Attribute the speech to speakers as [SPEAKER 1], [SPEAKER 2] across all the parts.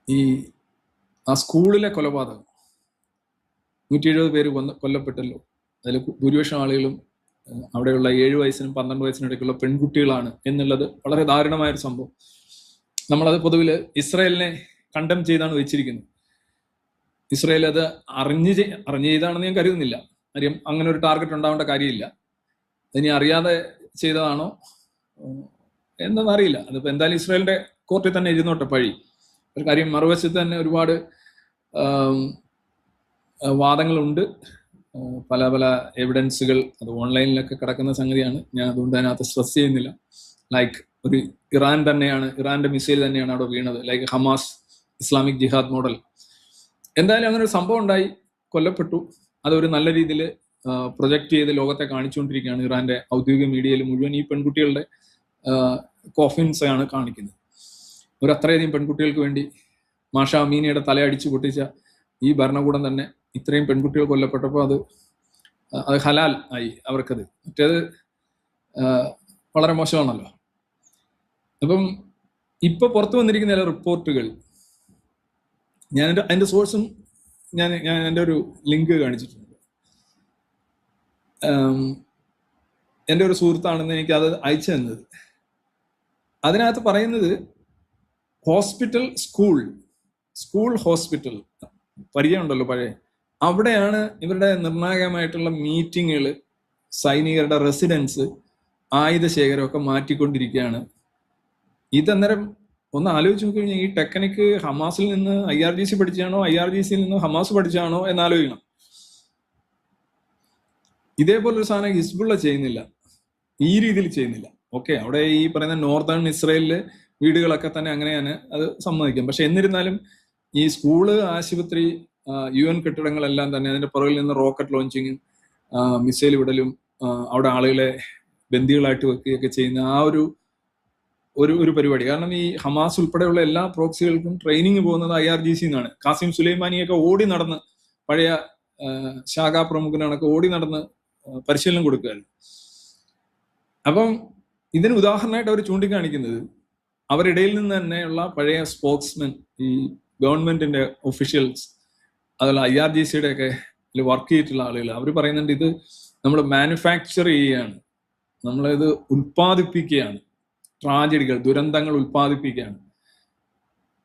[SPEAKER 1] ഈ ആ സ്കൂളിലെ കൊലപാതകം 170 പേര് കൊല്ലപ്പെട്ടല്ലോ. അതിൽ ഭൂരിപക്ഷം ആളുകളും അവിടെയുള്ള 7 വയസ്സിനും 12 വയസ്സിനും ഇടയ്ക്കുള്ള പെൺകുട്ടികളാണ് എന്നുള്ളത് വളരെ ദാരുണമായൊരു സംഭവം. നമ്മളത് പൊതുവിൽ ഇസ്രായേലിനെ കണ്ടം ചെയ്താണ് വെച്ചിരിക്കുന്നത്. ഇസ്രായേൽ അത് അറിഞ്ഞ് ചെയ്താണെന്ന് ഞാൻ കരുതുന്നില്ല. കാര്യം അങ്ങനെ ഒരു ടാർഗറ്റ് ഉണ്ടാവേണ്ട കാര്യമില്ല. ഇനി അറിയാതെ ചെയ്തതാണോ എന്നൊന്നും അറിയില്ല. അതിപ്പോൾ എന്തായാലും ഇസ്രായേലിന്റെ കോർട്ടിൽ തന്നെ ഇരുന്നോട്ടെ പഴി. ഒരു കാര്യം, മറുവശത്ത് തന്നെ ഒരുപാട് വാദങ്ങളുണ്ട്, പല പല എവിഡൻസുകൾ. അത് ഓൺലൈനിലൊക്കെ കിടക്കുന്ന സംഗതിയാണ്. ഞാൻ അതുകൊണ്ട് അതിനകത്ത് സ്ട്രെസ് ചെയ്യുന്നില്ല. ലൈക്ക് ഒരു ഇറാന്റെ മിസൈൽ തന്നെയാണ് അവിടെ വീണത്. ലൈക്ക് ഹമാസ് ഇസ്ലാമിക് ജിഹാദ് മോഡൽ. എന്തായാലും അങ്ങനെ ഒരു സംഭവം ഉണ്ടായി, കൊല്ലപ്പെട്ടു. അതൊരു നല്ല രീതിയിൽ പ്രൊജക്റ്റ് ചെയ്ത് ലോകത്തെ കാണിച്ചുകൊണ്ടിരിക്കുകയാണ്. ഇറാന്റെ ഔദ്യോഗിക മീഡിയയിൽ മുഴുവൻ ഈ പെൺകുട്ടികളുടെ കോഫിൻസ് ആണ് കാണിക്കുന്നത്. ഒരു അത്രയധികം പെൺകുട്ടികൾക്ക് വേണ്ടി മാഷ അമീനയുടെ തല അടിച്ചു പൊട്ടിച്ച ഈ ഭരണകൂടം തന്നെ ഇത്രയും പെൺകുട്ടികൾ കൊല്ലപ്പെട്ടപ്പോൾ അത് ഹലാൽ ആയി അവർക്കത്. മറ്റേത് വളരെ മോശമാണല്ലോ. അപ്പം ഇപ്പൊ പുറത്തു വന്നിരിക്കുന്ന ചില റിപ്പോർട്ടുകൾ, ഞാൻ അതിന്റെ സോഴ്സും ഞാൻ എൻ്റെ ഒരു ലിങ്ക് കാണിച്ചിട്ടുണ്ട്. എൻ്റെ ഒരു സുഹൃത്താണെന്ന് എനിക്ക് അത് അയച്ചു തന്നത്. അതിനകത്ത് പറയുന്നത് ഹോസ്പിറ്റൽ, സ്കൂൾ ഹോസ്പിറ്റൽ പരിചയമുണ്ടല്ലോ പഴയ, അവിടെയാണ് ഇവരുടെ നിർണായകമായിട്ടുള്ള മീറ്റിങ്ങുകൾ, സൈനികരുടെ റെസിഡൻസ്, ആയുധ ശേഖരമൊക്കെ മാറ്റിക്കൊണ്ടിരിക്കുകയാണ്. ഇതന്നേരം ഒന്ന് ആലോചിച്ച് നോക്കി കഴിഞ്ഞാൽ ഈ ടെക്നിക്ക് ഹമാസിൽ നിന്ന് IRGC പഠിച്ചാണോ, IRGCയിൽ നിന്ന് ഹമാസ് പഠിച്ചാണോ എന്നാലോചിക്കണം. ഇതേപോലൊരു സാധനം ഹിസ്ബുള്ള ചെയ്യുന്നില്ല, ഈ രീതിയിൽ ചെയ്യുന്നില്ല. ഓക്കെ, അവിടെ ഈ പറയുന്ന നോർത്തേൺ ഇസ്രായേലില് വീടുകളൊക്കെ തന്നെ അങ്ങനെയാണ്, അത് സമ്മതിക്കാം. പക്ഷെ എന്നിരുന്നാലും ഈ സ്കൂള്, ആശുപത്രി, UN കെട്ടിടങ്ങളെല്ലാം തന്നെ അതിന്റെ പുറകിൽ നിന്ന് റോക്കറ്റ് ലോഞ്ചിങ്ങും മിസൈൽ വിടലും അവിടെ ആളുകളെ ബന്ദികളായിട്ട് വെക്കുകയൊക്കെ ചെയ്യുന്ന ആ ഒരു പരിപാടി. കാരണം ഈ ഹമാസ് ഉൾപ്പെടെയുള്ള എല്ലാ പ്രോക്സികൾക്കും ട്രെയിനിങ് പോകുന്നത് IRGC എന്നാണ്. കാസിം സുലൈമാനിയൊക്കെ ഓടി നടന്ന്, പഴയ ശാഖാ പ്രമുഖനാണൊക്കെ ഓടി നടന്ന് പരിശീലനം കൊടുക്കുകയായിരുന്നു. അപ്പം ഇതിന് ഉദാഹരണമായിട്ട് അവർ ചൂണ്ടിക്കാണിക്കുന്നത് അവരിടയിൽ നിന്ന് തന്നെയുള്ള പഴയ സ്പോക്സ്മെൻ, ഈ ഗവൺമെന്റിന്റെ ഒഫീഷ്യൽസ്, അതുപോലെ IRGCയുടെ ഒക്കെ വർക്ക് ചെയ്തിട്ടുള്ള ആളുകൾ, അവർ പറയുന്നുണ്ട് ഇത് നമ്മൾ മാനുഫാക്ചർ ചെയ്യുകയാണ്, നമ്മളിത് ഉൽപ്പാദിപ്പിക്കുകയാണ്, ട്രാജഡികൾ, ദുരന്തങ്ങൾ ഉൽപ്പാദിപ്പിക്കുകയാണ്.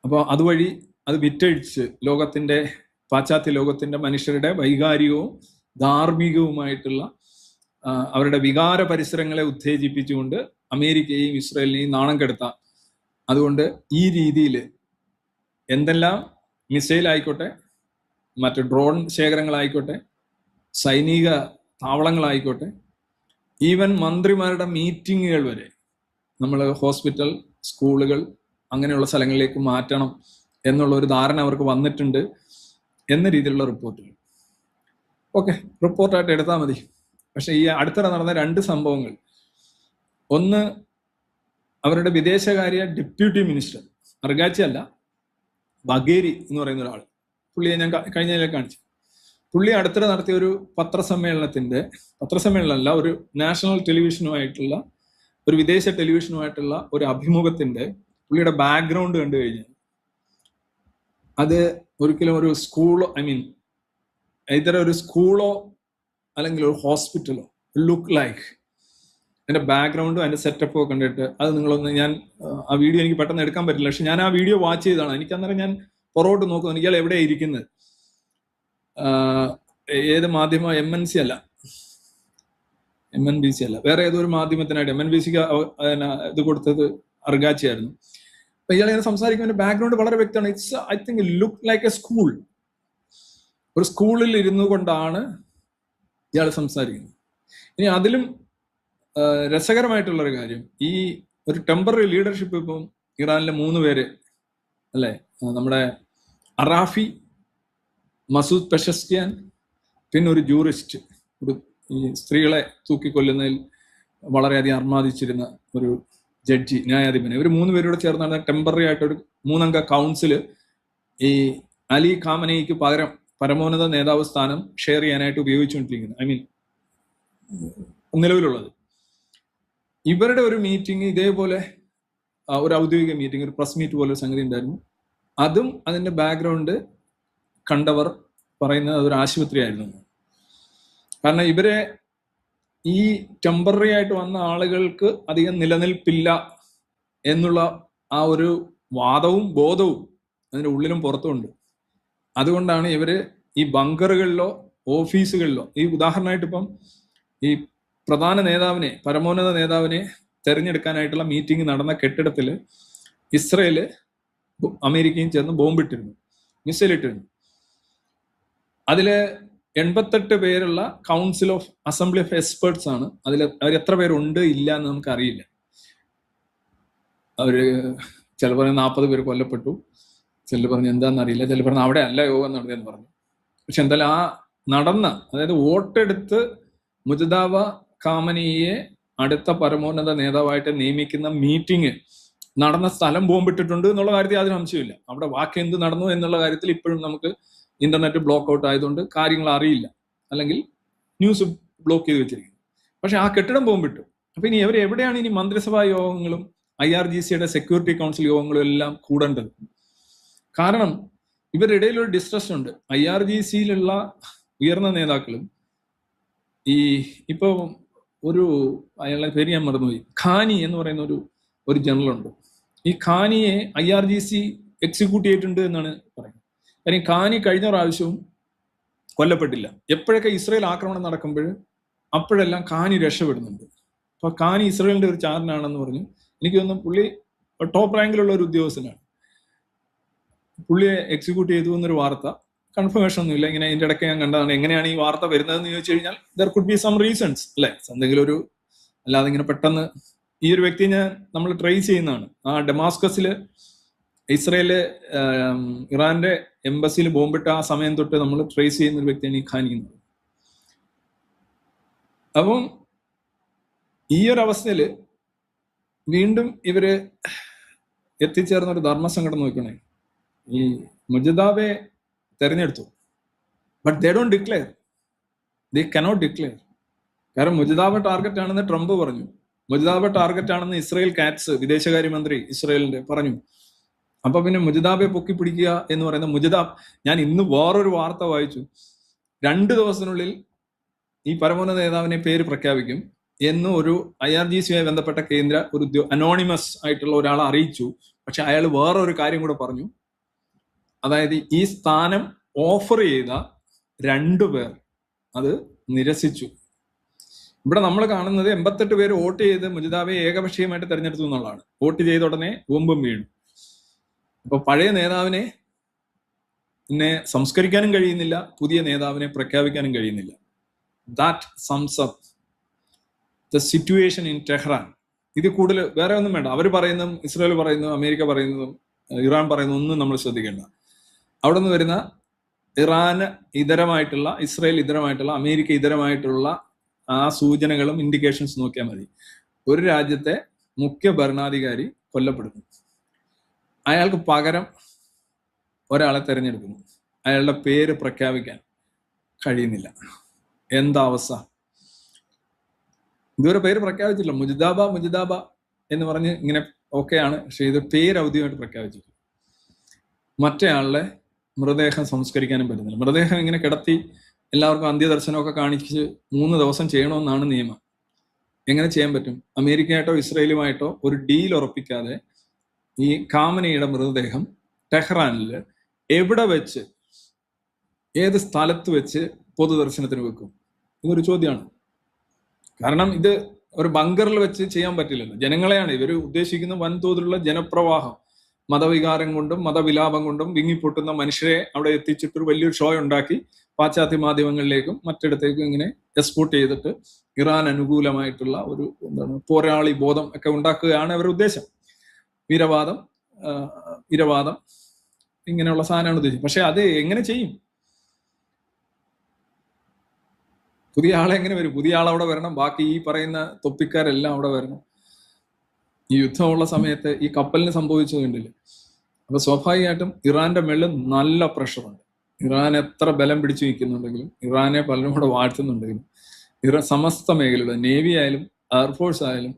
[SPEAKER 1] അപ്പോൾ അതുവഴി അത് വിറ്റഴിച്ച് പാശ്ചാത്യ ലോകത്തിന്റെ മനുഷ്യരുടെ വൈകാരികവും ധാർമ്മികവുമായിട്ടുള്ള അവരുടെ വികാര പരിസരങ്ങളെ ഉത്തേജിപ്പിച്ചുകൊണ്ട് അമേരിക്കയെയും ഇസ്രായേലിനെയും നാണം കെടുത്താം. അതുകൊണ്ട് ഈ രീതിയിൽ എന്തെല്ലാം മിസൈൽ ആയിക്കോട്ടെ, മറ്റ് ഡ്രോൺ ശേഖരങ്ങളായിക്കോട്ടെ, സൈനിക താവളങ്ങളായിക്കോട്ടെ, ഈവൻ മന്ത്രിമാരുടെ മീറ്റിങ്ങുകൾ വരെ നമ്മൾ ഹോസ്പിറ്റൽ, സ്കൂളുകൾ അങ്ങനെയുള്ള സ്ഥലങ്ങളിലേക്ക് മാറ്റണം എന്നുള്ള ഒരു ധാരണ അവർക്ക് വന്നിട്ടുണ്ട് എന്ന രീതിയിലുള്ള റിപ്പോർട്ടുകൾ. ഓക്കെ, റിപ്പോർട്ടായിട്ട് എടുത്താൽ മതി. പക്ഷെ ഈ അടുത്തിടെ നടന്ന 2 സംഭവങ്ങൾ, ഒന്ന് അവരുടെ വിദേശകാര്യ ഡെപ്യൂട്ടി മിനിസ്റ്റർ, അർഗാച്ചി അല്ല, ബഗേരി എന്ന് പറയുന്ന ഒരാൾ, പുള്ളിയെ ഞാൻ കഴിഞ്ഞതിലേക്ക് കാണിച്ചു. പുള്ളി അടുത്തിടെ നടത്തിയ ഒരു പത്രസമ്മേളനമല്ല, ഒരു നാഷണൽ ടെലിവിഷനുമായിട്ടുള്ള, ഒരു വിദേശ ടെലിവിഷനുമായിട്ടുള്ള ഒരു അഭിമുഖത്തിന്റെ പുള്ളിയുടെ ബാക്ക്ഗ്രൗണ്ട് കണ്ടു കഴിഞ്ഞാൽ അത് ഒരിക്കലും ഒരു സ്കൂളോ, ഇതര ഒരു സ്കൂളോ അല്ലെങ്കിൽ ഒരു ഹോസ്പിറ്റലോ ലുക്ക് ലൈക്ക്. അതിന്റെ ബാക്ക്ഗ്രൗണ്ടും അതിന്റെ സെറ്റപ്പും ഒക്കെ കണ്ടിട്ട് അത് നിങ്ങളൊന്ന്, ഞാൻ ആ വീഡിയോ എനിക്ക് പെട്ടെന്ന് എടുക്കാൻ പറ്റില്ല, പക്ഷെ ഞാൻ ആ വീഡിയോ വാച്ച് ചെയ്തതാണ്. എനിക്ക് അന്നേരം ഞാൻ പുറകോട്ട് നോക്കുന്നു, എനിക്കാൾ എവിടെയാണ് ഇരിക്കുന്നത്, ഏത് മാധ്യമം, MNC അല്ല, MNBC അല്ല, വേറെ ഏതോ ഒരു മാധ്യമത്തിനായിട്ട് MNBCക്ക് ഇത് കൊടുത്തത് അർഗാച്ചി ആയിരുന്നു. അപ്പൊ ഇയാൾ ഇങ്ങനെ സംസാരിക്കുമ്പോൾ ബാക്ക്ഗ്രൗണ്ട് വളരെ വ്യക്തമാണ്. It's I think look like A school. ഒരു സ്കൂളിൽ ഇരുന്നു കൊണ്ടാണ് ഇയാൾ സംസാരിക്കുന്നത്. ഇനി അതിലും രസകരമായിട്ടുള്ളൊരു കാര്യം, ഈ ഒരു ടെമ്പററി ലീഡർഷിപ്പ് ഇപ്പം ഇറാനിലെ 3 പേര് അല്ലേ, നമ്മുടെ അറാഫി, മസൂദ് പെഷസ്കിയാൻ, പിന്നെ ഒരു ജൂറിസ്റ്റ്, ഈ സ്ത്രീകളെ തൂക്കിക്കൊല്ലുന്നതിൽ വളരെയധികം അർമാദിച്ചിരുന്ന ഒരു ജഡ്ജി, ന്യായാധിപന്, ഇവർ 3 പേരോട് ചേർന്നാണ് ടെമ്പററി ആയിട്ടൊരു 3-അംഗ കൗൺസില് ഈ അലി ഖാമനയ്ക്ക് പകരം പരമോന്നത നേതാവ് സ്ഥാനം ഷെയർ ചെയ്യാനായിട്ട് ഉപയോഗിച്ചുകൊണ്ടിരിക്കുന്നത്, നിലവിലുള്ളത്. ഇവരുടെ ഒരു മീറ്റിംഗ് ഇതേപോലെ, ഒരു ഔദ്യോഗിക മീറ്റിംഗ്, ഒരു പ്രസ് മീറ്റ് പോലെ ഒരു സംഗതി ഉണ്ടായിരുന്നു. അതും അതിന്റെ ബാക്ക്ഗ്രൗണ്ട് കണ്ടവർ പറയുന്നത് അതൊരു ആശുപത്രിയായിരുന്നു. കാരണം ഇവരെ ഈ ടെമ്പററി ആയിട്ട് വന്ന ആളുകൾക്ക് അധികം നിലനിൽപ്പില്ല എന്നുള്ള ആ ഒരു വാദവും ബോധവും അതിന്റെ ഉള്ളിലും പുറത്തുമുണ്ട്. അതുകൊണ്ടാണ് ഇവര് ഈ ബങ്കറുകളിലോ ഓഫീസുകളിലോ, ഈ ഉദാഹരണമായിട്ട് ഇപ്പം ഈ പ്രധാന നേതാവിനെ, പരമോന്നത നേതാവിനെ തെരഞ്ഞെടുക്കാനായിട്ടുള്ള മീറ്റിംഗ് നടന്ന കെട്ടിടത്തിൽ ഇസ്രയേല് അമേരിക്കയും ചേർന്ന് ബോംബിട്ടിരുന്നു, മിസൈൽ ഇട്ടിരുന്നു. അതില് 88 പേരുള്ള council of assembly of experts ആണ്. അതിൽ അവർ എത്ര പേരുണ്ട് ഇല്ല എന്ന് നമുക്ക് അറിയില്ല. അവര് ചില പറഞ്ഞ 40 പേര് കൊല്ലപ്പെട്ടു, ചിലർ പറഞ്ഞു എന്താണെന്ന് അറിയില്ല, ചിലർ പറഞ്ഞു അവിടെ അല്ല യോഗം നടത്തിയെന്ന് പറഞ്ഞു. പക്ഷെ എന്തായാലും ആ നടന്ന, അതായത് വോട്ടെടുത്ത് മുജ്തബ ഖാമനിയെ അടുത്ത പരമോന്നത നേതാവായിട്ട് നിയമിക്കുന്ന മീറ്റിംഗ് നടന്ന സ്ഥലം ബോംബിട്ടിട്ടുണ്ട് എന്നുള്ള കാര്യത്തിൽ യാതൊരു സംശയമില്ല. അവിടെ വാക്ക് എന്ത് നടന്നു എന്നുള്ള കാര്യത്തിൽ ഇപ്പോഴും നമുക്ക് ഇന്റർനെറ്റ് ബ്ലോക്ക് ഔട്ട് ആയതുകൊണ്ട് കാര്യങ്ങൾ അറിയില്ല, അല്ലെങ്കിൽ ന്യൂസ് ബ്ലോക്ക് ചെയ്ത് വെച്ചിരിക്കുന്നു. പക്ഷെ ആ കെട്ടിടം ബോംബിട്ടു. അപ്പൊ ഇനി ഇവർ എവിടെയാണ് ഇനി മന്ത്രിസഭാ യോഗങ്ങളും IRGCയുടെ സെക്യൂരിറ്റി കൗൺസിൽ യോഗങ്ങളും എല്ലാം കൂടേണ്ടത്? കാരണം ഇവരുടെ ഇടയിൽ ഒരു ഡിസ്ട്രസ്റ്റ് ഉണ്ട്. IRGCയിലുള്ള ഉയർന്ന നേതാക്കളും ഇപ്പൊ ഒരു, അയാളുടെ പേര് ഞാൻ മറന്നുപോയി, ഖാനി എന്ന് പറയുന്ന ഒരു ജനറൽ ഉണ്ട്. ഈ ഖാനിയെ IRGC എക്സിക്യൂട്ട് ചെയ്തിട്ടുണ്ട് എന്നാണ് പറയുന്നത്. കാര്യം ഖാനി കഴിഞ്ഞ പ്രാവശ്യവും കൊല്ലപ്പെട്ടില്ല. എപ്പോഴൊക്കെ ഇസ്രയേൽ ആക്രമണം നടക്കുമ്പോൾ അപ്പോഴെല്ലാം ഖാനി രക്ഷപ്പെടുന്നുണ്ട്. അപ്പൊ ഖാനി ഇസ്രയേലിന്റെ ഒരു ചാരനാണെന്ന് പറഞ്ഞു. എനിക്ക് തോന്നുന്നു പുള്ളി ടോപ്പ് റാങ്കിലുള്ള ഒരു ഉദ്യോഗസ്ഥനാണ്. പുള്ളിയെ എക്സിക്യൂട്ട് ചെയ്തു എന്നൊരു വാർത്ത, കൺഫർമേഷൻ ഒന്നുമില്ല, ഇങ്ങനെ ഇതിന്റെ ഇടയ്ക്ക് ഞാൻ കണ്ടതാണ്. എങ്ങനെയാണ് ഈ വാർത്ത വരുന്നതെന്ന് ചോദിച്ചു കഴിഞ്ഞാൽ there could be some reasons അല്ലെ, എന്തെങ്കിലും ഒരു, അല്ലാതെ ഇങ്ങനെ പെട്ടെന്ന് ഈ ഒരു വ്യക്തിയെ നമ്മൾ ട്രേസ് ചെയ്യുന്നതാണ്. ആ ഡെമാസ്കസില് ഇസ്രയേല് ഇറാന്റെ എംബസിയിൽ ബോംബിട്ട ആ സമയം തൊട്ട് നമ്മൾ ട്രേസ് ചെയ്യുന്ന ഒരു വ്യക്തിയാണ് ഈ ഖാനി. അപ്പം ഈ ഒരു അവസ്ഥയിൽ വീണ്ടും ഇവര് എത്തിച്ചേർന്ന ഒരു ധർമ്മസങ്കടം നോക്കണേ. ഈ മുജ്തബയെ തെരഞ്ഞെടുത്തു, but they don't declare, they cannot declare. കാരണം മുജ്തബ ടാർഗറ്റ് ആണെന്ന് ട്രംപ് പറഞ്ഞു, മുജ്തബ ടാർഗറ്റ് ആണെന്ന് ഇസ്രയേൽ കാറ്റ്സ് വിദേശകാര്യമന്ത്രി ഇസ്രയേലിന്റെ പറഞ്ഞു. അപ്പൊ പിന്നെ മുജ്തബയെ പൊക്കി പിടിക്കുക എന്ന് പറയുന്ന മുജ്തബ്, ഞാൻ ഇന്ന് വേറൊരു വാർത്ത വായിച്ചു, 2 ദിവസത്തിനുള്ളിൽ ഈ പരമോന്നത നേതാവിനെ പേര് പ്രഖ്യാപിക്കും എന്ന് ഒരു IRGCയുമായി ബന്ധപ്പെട്ട കേന്ദ്ര ഒരു അനോണിമസ് ആയിട്ടുള്ള ഒരാളെ അറിയിച്ചു. പക്ഷെ അയാൾ വേറൊരു കാര്യം കൂടെ പറഞ്ഞു, അതായത് ഈ സ്ഥാനം ഓഫർ ചെയ്ത 2 പേർ അത് നിരസിച്ചു. ഇവിടെ നമ്മൾ കാണുന്നത് 88 പേര് വോട്ട് ചെയ്ത് മുജ്തബയെ ഏകപക്ഷീയമായിട്ട് തെരഞ്ഞെടുത്തു എന്നുള്ളതാണ്. വോട്ട് ചെയ്ത ഉടനെ ബോംബും വീണു. അപ്പൊ പഴയ നേതാവിനെ പിന്നെ സംസ്കരിക്കാനും കഴിയുന്നില്ല, പുതിയ നേതാവിനെ പ്രഖ്യാപിക്കാനും കഴിയുന്നില്ല. ദാറ്റ് സംസ് up the situation in Tehran. ഇത് കൂടുതൽ വേറെ ഒന്നും വേണ്ട. അവർ പറയുന്നതും ഇസ്രായേൽ പറയുന്നതും അമേരിക്ക പറയുന്നതും ഇറാൻ പറയുന്നതും ഒന്നും നമ്മൾ ശ്രദ്ധിക്കേണ്ട. അവിടെ നിന്ന് വരുന്ന ഇറാന് ഇതരമായിട്ടുള്ള, ഇസ്രായേൽ ഇതരമായിട്ടുള്ള, അമേരിക്ക ഇതരമായിട്ടുള്ള ആ സൂചനകളും ഇൻഡിക്കേഷൻസ് നോക്കിയാൽ മതി. ഒരു രാജ്യത്തെ മുഖ്യ ഭരണാധികാരി കൊല്ലപ്പെടുന്നു, അയാൾക്ക് പകരം ഒരാളെ തെരഞ്ഞെടുക്കുന്നു, അയാളുടെ പേര് പ്രഖ്യാപിക്കാൻ കഴിയുന്നില്ല. എന്താ അവസ്ഥ? ഇതുവരെ പേര് പ്രഖ്യാപിച്ചില്ല. മുജ്തബ എന്ന് പറഞ്ഞ് ഇങ്ങനെ ഓക്കെയാണ്, പക്ഷെ ഇത് പേര് ഔദ്യോഗികമായിട്ട് പ്രഖ്യാപിച്ചിട്ടില്ല. മറ്റേയാളുടെ മൃതദേഹം സംസ്കരിക്കാനും പറ്റുന്നില്ല. മൃതദേഹം ഇങ്ങനെ കിടത്തി എല്ലാവർക്കും അന്ത്യദർശനമൊക്കെ കാണിച്ച് 3 ദിവസം ചെയ്യണമെന്നാണ് നിയമം. എങ്ങനെ ചെയ്യാൻ പറ്റും? അമേരിക്കയായിട്ടോ ഇസ്രയേലുമായിട്ടോ ഒരു ഡീൽ ഉറപ്പിക്കാതെ ഈ ഖാമനിയുടെ മൃതദേഹം ടെഹ്റാനിൽ എവിടെ വെച്ച്, ഏത് സ്ഥലത്ത് വെച്ച് പൊതുദർശനത്തിന് വെക്കും? ഇതൊരു ചോദ്യമാണ്. കാരണം ഇത് ഒരു ബങ്കറിൽ വെച്ച് ചെയ്യാൻ പറ്റില്ലല്ലോ. ജനങ്ങളെയാണ് ഇവർ ഉദ്ദേശിക്കുന്ന വൻതോതിലുള്ള ജനപ്രവാഹം, മതവികാരം കൊണ്ടും മതവിലാപം കൊണ്ടും വിങ്ങിപ്പൊട്ടുന്ന മനുഷ്യരെ അവിടെ എത്തിച്ചിട്ടൊരു വലിയൊരു ഷോ ഉണ്ടാക്കി പാശ്ചാത്യ മാധ്യമങ്ങളിലേക്കും മറ്റിടത്തേക്കും ഇങ്ങനെ എക്സ്പോർട്ട് ചെയ്തിട്ട് ഇറാൻ അനുകൂലമായിട്ടുള്ള ഒരു പോരാളി ബോധം ഒക്കെ ഉണ്ടാക്കുകയാണ് അവരുടെ ഉദ്ദേശം. ഇരവാദം ഇങ്ങനെയുള്ള സാധനമാണ് ഉദ്ദേശിച്ചത്. പക്ഷെ അത് എങ്ങനെ ചെയ്യും? പുതിയ ആളെ എങ്ങനെ വരും? പുതിയ ആൾ അവിടെ വരണം, ബാക്കി ഈ പറയുന്ന തൊപ്പിക്കാരെല്ലാം അവിടെ വരണം. ഈ യുദ്ധമുള്ള സമയത്ത് ഈ കപ്പലിന് സംഭവിച്ചത് കണ്ടില്ലേ? അപ്പൊ സ്വാഭാവികമായിട്ടും ഇറാന്റെ മേളിൽ നല്ല പ്രഷറുണ്ട്. ഇറാൻ എത്ര ബലം പിടിച്ചു നിൽക്കുന്നുണ്ടെങ്കിലും, ഇറാനെ പലരും കൂടെ വാഴ്ത്തുന്നുണ്ടെങ്കിലും, സമസ്ത മേഖലയുടെ നേവി ആയാലും എയർഫോഴ്സ് ആയാലും